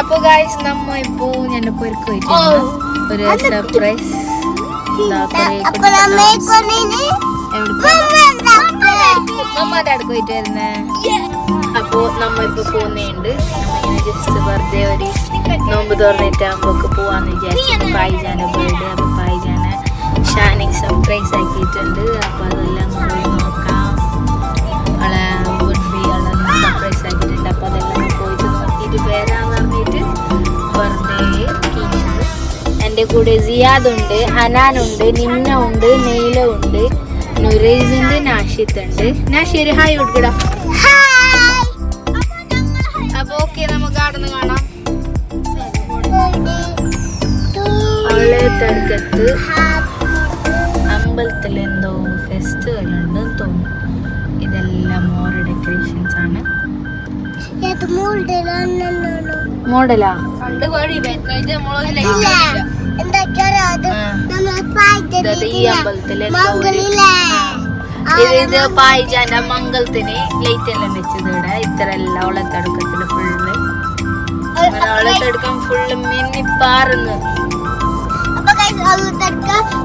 അപ്പൊ ഗായ്സ് നമ്മ ഇപ്പോ ഞാൻ പൊരുക്ക് ഒരു സർപ്രൈസ് മമ്മയുടെ അടുക്ക് പോയിട്ട് വരുന്നേ. അപ്പൊ നമ്മ ഇപ്പൊ പോകുന്നുണ്ട്. നമ്മ ജസ്റ്റ് വെറുതെ ഒരു നോമ്പ് തുറന്നിട്ടാകുമ്പോ പോവാന്ന് വിചാരിച്ചു. പായിജാന്റെ ബർത്ത്ഡേ. അപ്പൊ പായിജാനെ ഷാനിക്ക് സർപ്രൈസ് ആക്കിയിട്ടുണ്ട്. അപ്പൊ അതെല്ലാം നോക്കാം. അവളെ ബർത്ത്ഡേ അവളെല്ലാം സർപ്രൈസ് ആക്കിയിട്ടുണ്ട്. അപ്പൊ അതെല്ലാം പോയിട്ട് നോക്കിയിട്ട് വരാന്ന് പറഞ്ഞിട്ട് വെറുതെ ഇരിക്കുന്നത്. എൻ്റെ കൂടെ സിയാദ് ഉണ്ട്, ഹനാനുണ്ട്, നിന്ന ഉണ്ട്, നെയ്ല ഉണ്ട്, നുറൈസ് ഉണ്ട്, നാഷിത്ത് ഉണ്ട്. നാഷി ഹായ് കൊടുക്കടാ. അപ്പൊ ഓക്കെ, നമുക്ക് ആടുന്ന് കാണാം. അവളെ തടുക്കത്ത് അമ്പലത്തിൽ എന്തോ ഫെസ്റ്റിവൽ ഉണ്ടെന്ന് തോന്നുന്നു. ഇതെല്ലാം മോറ ഡെക്കറേഷൻസ് ആണ്. മോഡലാ ഈ അമ്പലത്തിലെ ഇത് പായിജാന്റെ മംഗളത്തിന് ലൈറ്റ് എല്ലാം വെച്ചത് ഇവിടെ. ഇത്ര എല്ലാം അവളെ തടുക്കത്തില് ഫുള്ള് അവളെ തടുക്കാൻ ഫുള്ള് മിന്നിപ്പാറുന്നു.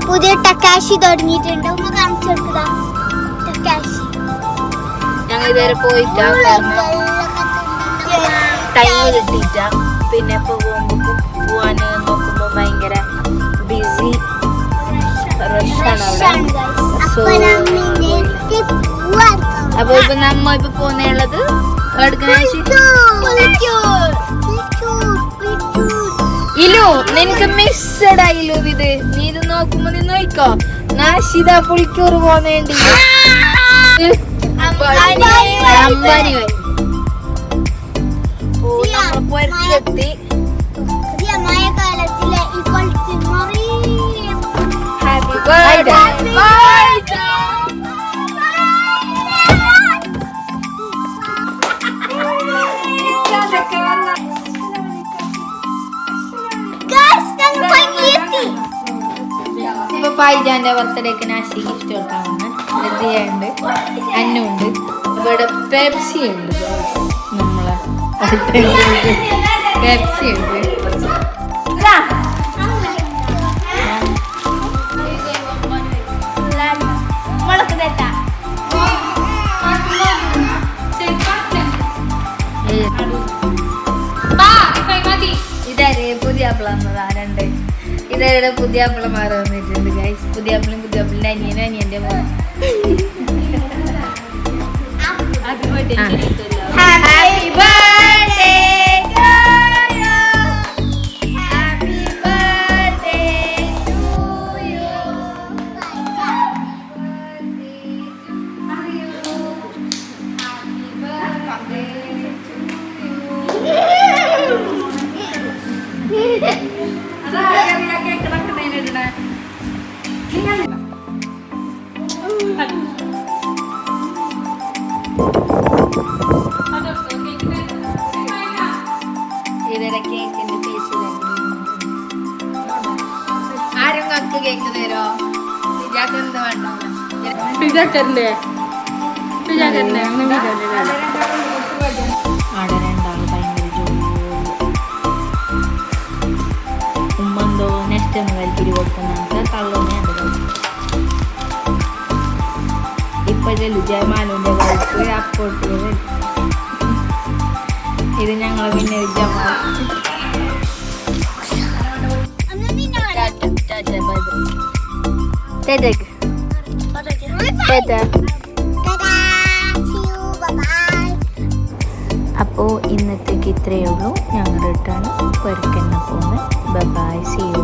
പുതിയ ടക്കാശി തുടങ്ങിയിട്ടുണ്ട്. കാണിച്ചു കൊടുക്കുക. ഞങ്ങൾ ഇതുവരെ പോയിട്ടാ, ടൈം കിട്ടിയിട്ടാ. പിന്നെ ഇപ്പൊ പോകുമ്പോ പോവാന് നോക്കുമ്പോ ഭയങ്കര ബിസി റഷാണ് അവിടെ. സോ അപ്പൊ ഇപ്പൊ നമ്മ ഇപ്പൊ പോന്നുള്ളത് ഇലു നിനക്ക് മിസ്സഡ് ആയില്ലോ. ഇത് നീ ഇത് നോക്കുമ്പോ നീ നോക്കോ. നാശിത പുളിക്കൂറ് പോന്നേണ്ടി അമ്പാനി വരും. പൊരുക്കെത്തി ഹാപ്പി ബർത്ത്ഡേ. ഇപ്പൊ പായിജാന്റെ ബർത്ത്ഡേക്ക് നാശി ഗിഫ്റ്റ് കൊടുക്കാവുന്ന ഉണ്ട്, അന്നുണ്ട്. ഇവിടെ പെപ്സി ഉണ്ട്. നമ്മളെ പെപ്സി ഉണ്ട്. ഇതാരെ പുതിയ ആപ്പിള വന്നതാരുണ്ട്. ഇതവിടെ പുതിയ ആപ്പിളമാർ വന്നിട്ടുണ്ട് ഗൈസ്. പുതിയ ആപ്പിളും പുതിയ ആപ്പിളിന്റെ അനിയനും അനിയന്റെ മോൻ. Happy birthday happy birthday to you. ഇതര കേക്കിന്റെ പീസ് ആരും കക്ക് കേക്ക് തരോ? പിജാക്ക് എന്ത് വേണ്ട? പിജാക്കല്ലേ അവിടെ രണ്ടാള് ഭയങ്കര ജോലി. ഉമ്മന്തോ നെക്സ്റ്റ് ഒന്ന് വലിച്ചിരി കൊടുക്കുന്ന തള്ളോനെ ഇപ്പൊ ജയമാനുവിന്റെ വഴക്ക് അപ്പോട്ട്. ഇത് ഞങ്ങളെ പിന്നെ ജമാൽ. അപ്പോൾ ഇന്നത്തേക്ക് ഇത്രയേ ഉള്ളൂ. ഞങ്ങൾ റിട്ടേൺ പൊരുക്കെന്നെ പോകുന്നത്. Bye bye, see U.